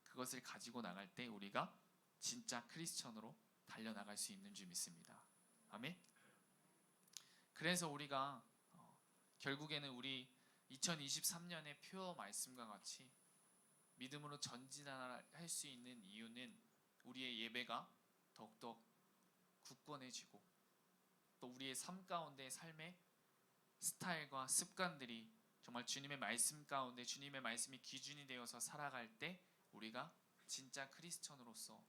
그것을 가지고 나갈 때 우리가 진짜 크리스천으로 달려나갈 수 있는 줄 믿습니다. 아멘. 그래서 우리가 결국에는 우리 2023년의 표 말씀과 같이 믿음으로 전진할 수 있는 이유는 우리의 예배가 더욱더 굳건해지고 또 우리의 삶 가운데 삶의 스타일과 습관들이 정말 주님의 말씀 가운데 주님의 말씀이 기준이 되어서 살아갈 때 우리가 진짜 크리스천으로서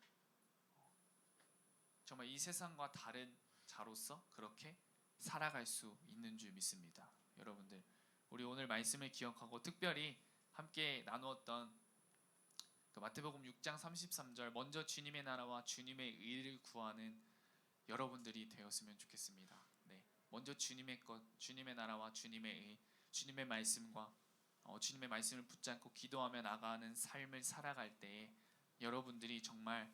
정말 이 세상과 다른 자로서 그렇게 살아갈 수 있는 줄 믿습니다. 여러분들, 우리 오늘 말씀을 기억하고 특별히 함께 나누었던 그 마태복음 6장 33절, 먼저 주님의 나라와 주님의 의를 구하는 여러분들이 되었으면 좋겠습니다. 네, 먼저 주님의 것, 주님의 나라와 주님의 의, 주님의 말씀과 주님의 말씀을 붙잡고 기도하며 나가는 삶을 살아갈 때에 여러분들이 정말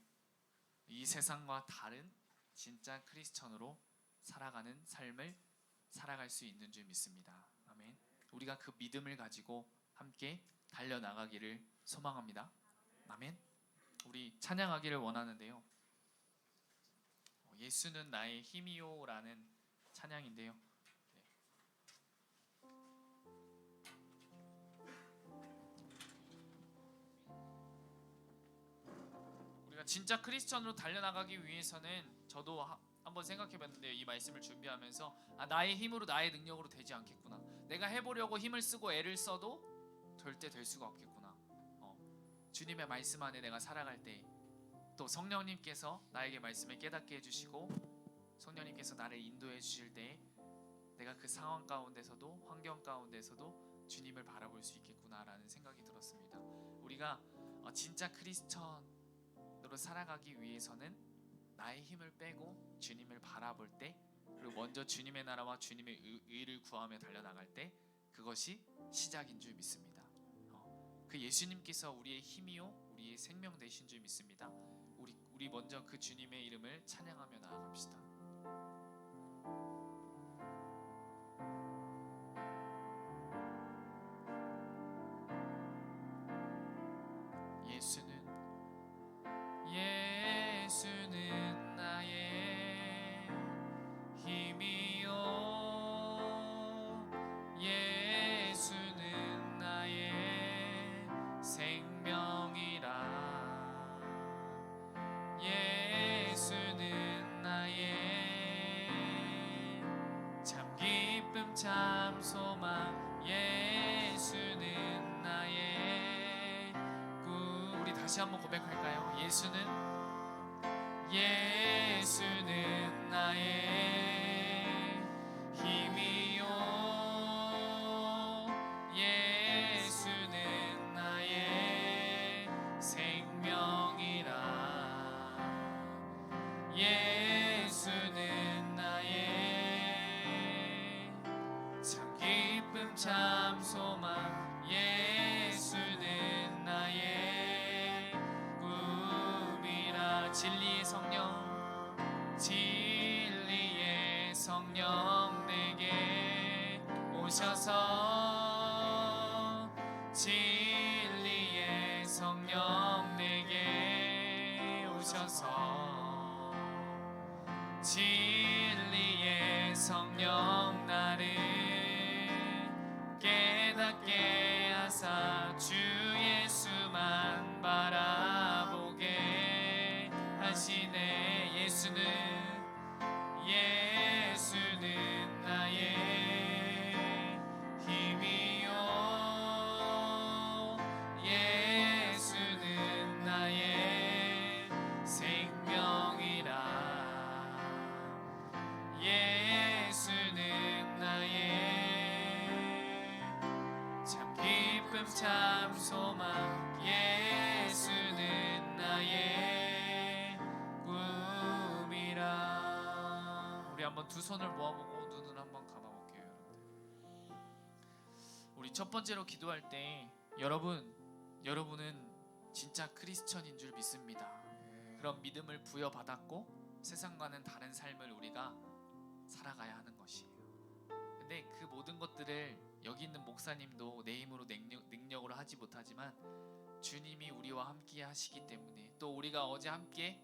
이 세상과 다른 진짜 크리스천으로 살아가는 삶을 살아갈 수 있는 줄 믿습니다. 아멘. 우리가 그 믿음을 가지고 함께 달려나가기를 소망합니다. 아멘. 우리 찬양하기를 원하는데요. 예수는 나의 힘이요 라는 찬양인데요. 우리가 진짜 크리스천으로 달려나가기 위해서는 저도 한번 생각해봤는데요. 이 말씀을 준비하면서 나의 힘으로 나의 능력으로 되지 않겠구나. 내가 해보려고 힘을 쓰고 애를 써도 절대 될 수가 없겠구나. 주님의 말씀 안에 내가 살아갈 때 또 성령님께서 나에게 말씀을 깨닫게 해주시고 성령님께서 나를 인도해 주실 때 내가 그 상황 가운데서도 환경 가운데서도 주님을 바라볼 수 있겠구나라는 생각이 들었습니다. 우리가 진짜 크리스천으로 살아가기 위해서는 나의 힘을 빼고 주님을 바라볼 때, 그리고 먼저 주님의 나라와 주님의 의를 구하며 달려나갈 때 그것이 시작인 줄 믿습니다. 그 예수님께서 우리의 힘이요 우리의 생명 되신 줄 믿습니다. 우리 먼저 그 주님의 이름을 찬양하며 나아갑시다. 예수는 나의 힘이요 예수는 나의 생명이라. 예수는 나의 참 기쁨 참 소망. 예수는 나의 다시 한번 고백할까요? 예수는 나의 힘이요, 예수는 나의 생명이라. 예수는 나의 참 기쁨 참 소망. 예수는 나의 꿈이라. 진리의 성령 내게 오셔서, 진리의 성령 내게 오셔서, 진리의 성령 나를 깨닫게 하사 주 예수만 바라보게 하시네. 예수는 나의 힘이요, 예수는 나의 생명이라. 예수는 나의 참 기쁨 참 소망. 예수는 나의 꿈이라. 우리 한번 두 손을 모아보고 눈을 한번 감아볼게요. 우리 첫 번째로 기도할 때 여러분은 진짜 크리스천인 줄 믿습니다. 그런 믿음을 부여받았고 세상과는 다른 삶을 우리가 살아가야 하는 것이에요. 근데 그 모든 것들을 여기 있는 목사님도 내 힘으로 능력으로 하지 못하지만 주님이 우리와 함께 하시기 때문에, 또 우리가 어제 함께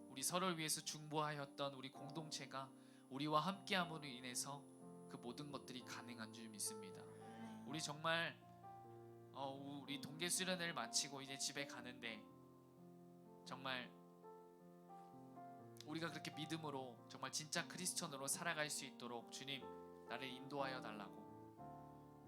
우리 서로를 위해서 중보하였던 우리 공동체가 우리와 함께함으로 인해서 그 모든 것들이 가능한 줄 믿습니다. 우리 정말 우리 동계 수련회를 마치고 이제 집에 가는데 정말 우리가 그렇게 믿음으로 정말 진짜 크리스천으로 살아갈 수 있도록 주님 나를 인도하여 달라고.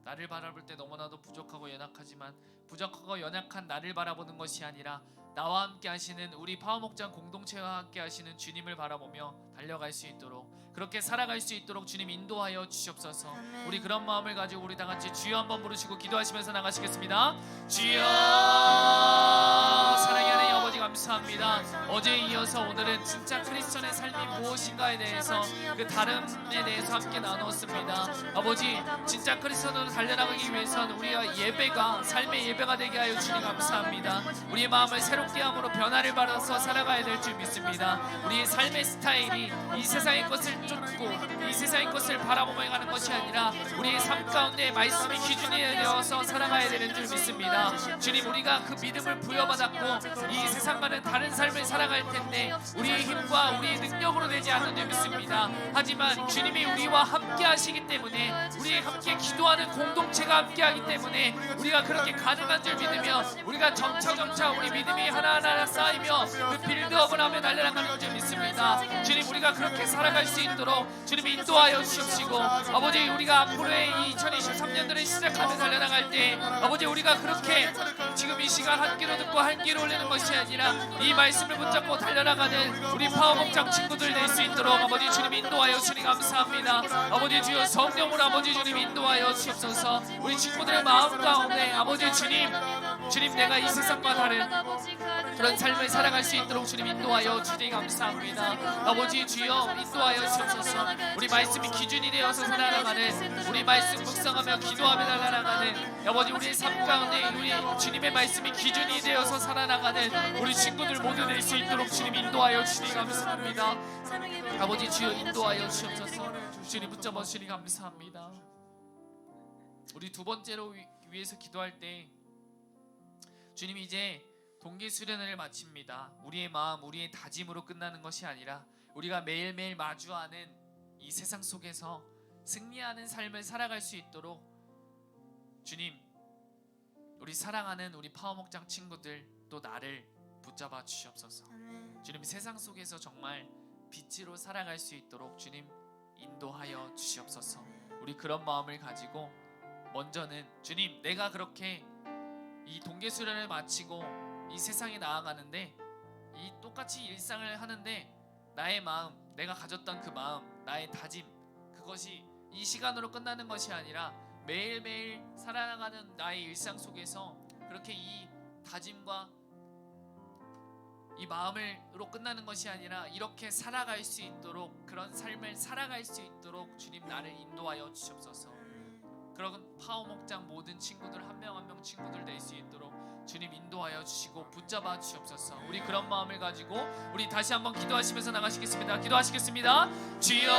나를 바라볼 때 너무나도 부족하고 연약하지만 부족하고 연약한 나를 바라보는 것이 아니라 나와 함께 하시는 우리 파워목장 공동체와 함께 하시는 주님을 바라보며 달려갈 수 있도록, 그렇게 살아갈 수 있도록 주님 인도하여 주시옵소서. 아멘. 우리 그런 마음을 가지고 우리 다 같이 주여 한번 부르시고 기도하시면서 나가시겠습니다. 주여. 사랑의 하나님 아버지 감사합니다. 어제에 이어서 오늘은 진짜 크리스천의 삶이 무엇인가에 대해서 그 다름에 대해서 함께 나누었습니다. 아버지, 진짜 크리스천으로 달려나가기 위해서는 우리가 예배가 삶의 예배가 되게 하여 주님 감사합니다. 우리의 마음을 새롭게 함으로 변화를 받아서 살아가야 될 줄 믿습니다. 우리의 삶의 스타일이 이 세상의 것을 쫓고 이 세상의 것을 바라보며 가는 것이 아니라 우리의 삶 가운데 말씀이 기준이 되어서 살아가야 되는 줄 믿습니다. 주님, 우리가 그 믿음을 부여받았고 이 세상과는 다른 삶을 살아갈 텐데 우리의 힘과 우리의 능력으로 되지 않는 줄 믿습니다. 하지만 주님이 우리와 함께 하시기 때문에, 우리 함께 기도하는 공동체가 함께 하기 때문에 우리가 그렇게 가능한 줄 믿으며 우리가 점차 우리 믿음이 하나하나 쌓이며 그 빌드업을 하며 달려나가는 줄 믿습니다. 주님, 우리가 그렇게 살아갈 수 있도록 주님 인도하여 주십시고, 아버지, 우리가 앞으로의 2023년도를 시작하며 달려나갈 때 아버지, 우리가 그렇게 지금 이 시간 한 끼로 듣고 한 끼로 올리는 것이 아니라 이 말씀을 붙잡고 달려나가는 우리 파워목장 친구들 될 수 있도록 아버지 주님 인도하여 주님 감사합니다. 아버지 주여 성령으로 아버지 주님 인도하여 주옵소서. 우리 친구들의 마음 가운데 아버지 주님 내가 이 세상과 다른 그런 삶을 살아갈 수 있도록 주님 인도하여 주님 감사합니다. 아버지 주여 인도하여 주옵소서. 우리 말씀이 기준이 되어서 살아나가는, 우리 말씀 묵상하며 기도하며 살아나가는 아버지 우리의 삶 가운데 우리 주님의 말씀이 기준이 되어서 살아나가는 우리 친구들 모두 될 수 있도록 주님 인도하여 주님 감사합니다. 아버지 주여 인도하여 주옵소서. 주님 붙잡아 주님 감사합니다. 우리 두 번째로 위해서 기도할 때 주님 이제 동계 수련회를 마칩니다. 우리의 마음, 우리의 다짐으로 끝나는 것이 아니라 우리가 매일매일 마주하는 이 세상 속에서 승리하는 삶을 살아갈 수 있도록 주님, 우리 사랑하는 우리 파워목장 친구들 또 나를 붙잡아 주시옵소서. 주님, 세상 속에서 정말 빛으로 살아갈 수 있도록 주님 인도하여 주시옵소서. 우리 그런 마음을 가지고 먼저는 주님, 내가 그렇게 이 동계 수련을 마치고 이 세상에 나아가는데 이 똑같이 일상을 하는데 나의 마음, 내가 가졌던 그 마음, 나의 다짐, 그것이 이 시간으로 끝나는 것이 아니라 매일매일 살아나가는 나의 일상 속에서 그렇게 이 다짐과 이 마음으로 끝나는 것이 아니라 이렇게 살아갈 수 있도록, 그런 삶을 살아갈 수 있도록 주님 나를 인도하여 주시옵소서. 그런 파워목장 모든 친구들 한 명 한 명 친구들 될 수 있도록 주님 인도하여 주시고 붙잡아 주시옵소서. 우리 그런 마음을 가지고 우리 다시 한번 기도하시면서 나가시겠습니다. 기도하시겠습니다. 주여,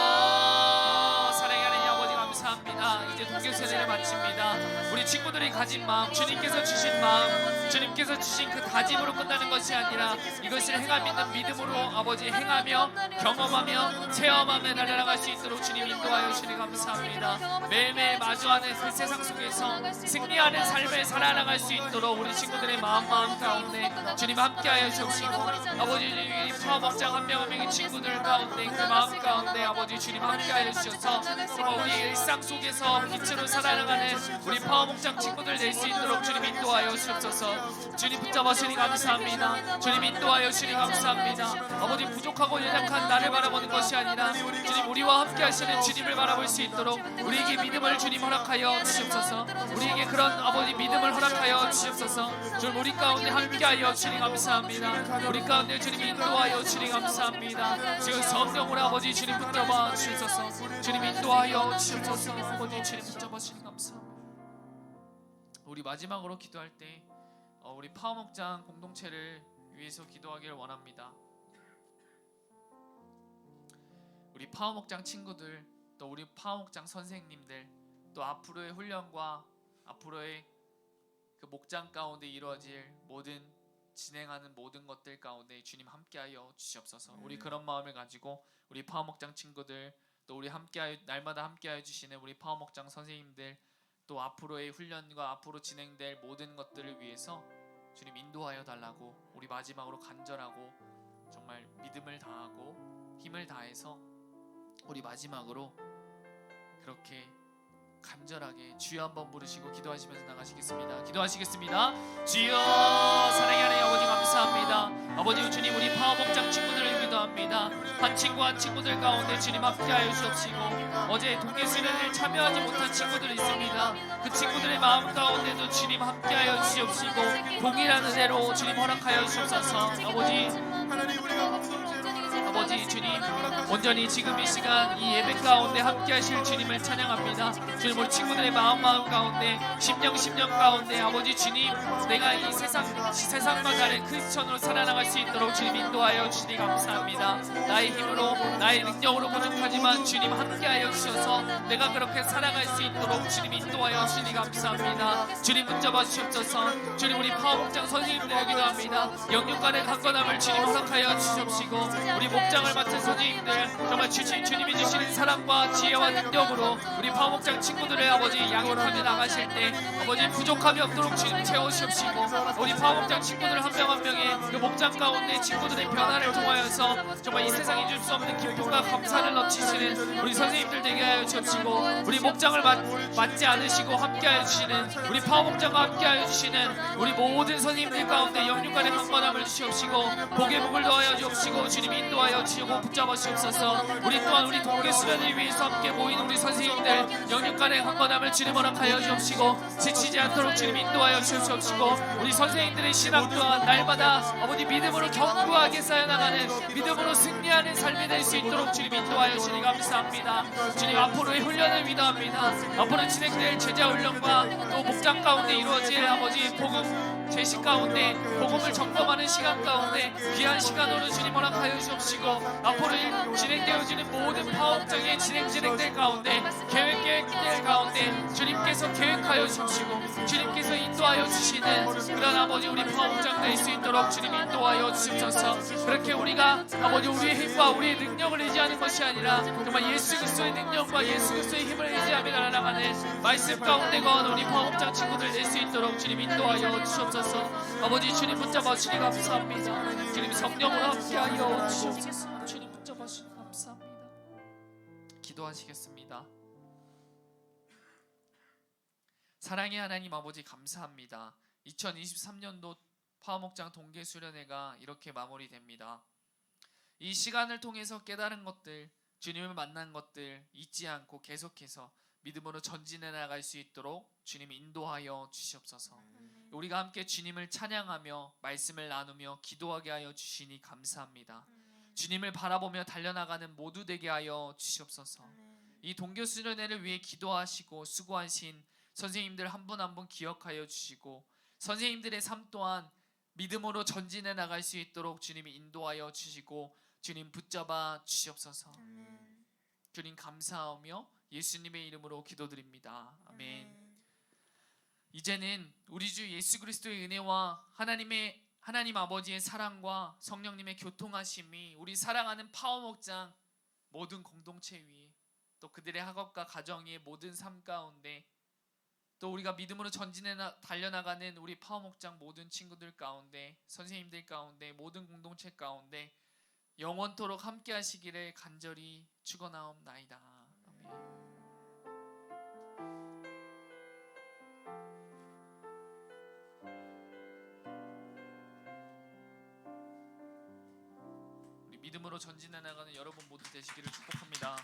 사랑의 하나님 아버지 감사합니다. 이제 동계 세대를 마칩니다. 우리 친구들이 가진 마음, 주님께서 주신 마음, 주님께서 주신 그 다짐으로 끝나는 것이 아니라 이것을 행함 있는 믿음으로 아버지 행하며 경험하며 체험하며 날아갈 수 있도록 주님 인도하여 주시니 감사합니다. 매일매일 마주하는 그 세상 속에서 승리하는 삶을 살아나갈 수 있도록 우리 친구들의 마음 가운데 주님 함께하여 주옵시고, 아버지 이 파워목장 한 명 한 명의 친구들 가운데 그 마음 가운데 아버지 주님 함께하여 주셔서 정말 우리 일상 속에서 빛으로 살아나가는 우리 파워목장 친구들 될 수 있도록 주님 인도하여 주옵소서. 주님 붙잡아 주니 감사합니다. 주님 인도하여 주니 감사합니다. 아버지 부족하고 연약한 나를 바라보는 것이 아니라 주님 우리와 함께 하시는 주님을 바라볼 수 있도록 우리에게 믿음을 주님 허락하여 주시옵소서. 우리에게 그런 아버지 믿음을 허락하여 주시옵소서. 주님 우리 가운데 함께하여 주니 감사합니다. 우리 가운데 주님 인도하여 주니 감사합니다. 지금 성령으로 아버지 주님 붙잡아 주시옵소서. 주님 인도하여 주시옵소서. 아버지 주님 붙잡아 주니 감사합니다. 우리 마지막으로 기도할 때 우리 파워목장 공동체를 위해서 기도하기를 원합니다. 우리 파워목장 친구들, 또 우리 파워목장 선생님들, 또 앞으로의 훈련과 앞으로의 그 목장 가운데 이루어질 모든 진행하는 모든 것들 가운데 주님 함께하여 주시옵소서. 우리 그런 마음을 가지고 우리 파워목장 친구들, 또 우리 함께하여 날마다 함께하여 주시는 우리 파워목장 선생님들, 또 앞으로의 훈련과 앞으로 진행될 모든 것들을 위해서 주님 인도하여 달라고 우리 마지막으로 간절하고 정말 믿음을 다하고 힘을 다해서 우리 마지막으로 그렇게 간절하게 주여 한번 부르시고 기도하시면서 나가시겠습니다. 기도하시겠습니다. 주여, 사랑의 하나님 아버지 감사합니다. 아버지 주님 우리 파워목장 친구들을 기도합니다. 한 친구 한 친구들 가운데 주님 함께하여 주옵시고, 어제 동계 수련회에 참여하지 못한 친구들이 있습니다. 그 친구들의 마음 가운데도 주님 함께하여 주옵시고 동일한 은혜로 주님 허락하여 주옵소서. 아버지 주님 온전히 지금 이 시간 이 예배 가운데 함께하실 주님을 찬양합니다. 주님 우리 친구들의 마음 가운데 심령 가운데 아버지 주님 내가 이 세상과 다른 크리스천으로 살아나갈 수 있도록 주님 인도하여 주시니 감사합니다. 나의 힘으로 나의 능력으로 부족하지만 주님 함께하여 주셔서 내가 그렇게 살아갈 수 있도록 주님 인도하여 주시니 감사합니다. 주님 붙잡아 주시옵소서. 주님 우리 파워목장 선생님들 기도합니다. 영육간의 강건함을 주님 허락하여 주시옵시고, 우리 목장을 맡은 선생님들 정말 주님이 주시는 사랑과 지혜와 능력으로 우리 파워목장 친구들의 아버지 양육하며 나가실 때 아버지 부족함이 없도록 주님 채워주시옵시고, 우리 파워목장 친구들 한 명 한 명의 그 목장 가운데 친구들의 변화를 통하여서 정말 이 세상에 줄 수 없는 기쁨과 감사를 넘치시는 우리 선생님들 되게 하여 주옵시고, 우리 목장을 맡지 않으시고 함께하여 주시는 우리 파워목장과 함께하여 주시는 우리 모든 선생님들 가운데 영육간의 강건함을 주시옵시고 복의 복을 더하여 주옵시고 주님 인도하여 주시고 붙잡아 주옵소서. 우리 또한 우리 동계 수련을 위해서 함께 모인 우리 선생님들 영육간의 강건함을 주님 허락하여 주옵시고 지치지 않도록 주님 인도하여 주옵시고, 우리 선생님들의 신앙 또한 날마다 아버지 믿음으로 견고하게 쌓여나가는 믿음으로 승리하는 삶이 될 수 있도록 주님 인도하여 주시니 감사합니다. 주님 앞으로의 훈련을 위도합니다. 앞으로 진행될 제자 훈련과 또 목장 가운데 이루어질 아버지 복음 제시 가운데 복음을 점검하는 시간 가운데 귀한 시간으로 주님 허락하여 주옵시고, 앞으로 진행되어지는 모든 파워목장의 진행될 가운데 계획될 가운데 주님께서 계획하여 주시고 주님께서 인도하여 주시는 그런 아버지 우리 파워목장 될 수 있도록 주님 인도하여 주옵소서. 그렇게 우리가 아버지 우리의 힘과 우리의 능력을 의지하는 것이 아니라 정말 예수 그리스도의 능력과 예수 그리스도의 힘을 의지하며 날아가는 말씀 가운데 거한 우리 파워목장 친구들 될 수 있도록 주님 인도하여 주옵소서. 아버지 주님 붙잡아 주시니 감사합니다. 주님 성령으로 함께하여 주옵소서. 주님 붙잡아 주시니 감사합니다. 기도하시겠습니다. 사랑의 하나님 아버지 감사합니다. 2023년도 파워목장 동계 수련회가 이렇게 마무리됩니다. 이 시간을 통해서 깨달은 것들, 주님을 만난 것들 잊지 않고 계속해서 믿음으로 전진해 나갈 수 있도록 주님 인도하여 주시옵소서. 우리가 함께 주님을 찬양하며 말씀을 나누며 기도하게 하여 주시니 감사합니다. 주님을 바라보며 달려나가는 모두 되게 하여 주시옵소서. 이 동교 수련회를 위해 기도하시고 수고하신 선생님들 한 분 한 분 기억하여 주시고 선생님들의 삶 또한 믿음으로 전진해 나갈 수 있도록 주님이 인도하여 주시고 주님 붙잡아 주시옵소서. 주님 감사하며 예수님의 이름으로 기도드립니다. 아멘. 이제는 우리 주 예수 그리스도의 은혜와 하나님 아버지의 사랑과 성령님의 교통하심이 우리 사랑하는 파워목장 모든 공동체 위에 또 그들의 학업과 가정 위의 모든 삶 가운데 또 우리가 믿음으로 전진해 달려나가는 우리 파워목장 모든 친구들 가운데 선생님들 가운데 모든 공동체 가운데 영원토록 함께 하시기를 간절히 축원하옵나이다. 아멘. 믿음으로 전진해 나가는 여러분 모두 되시기를 축복합니다.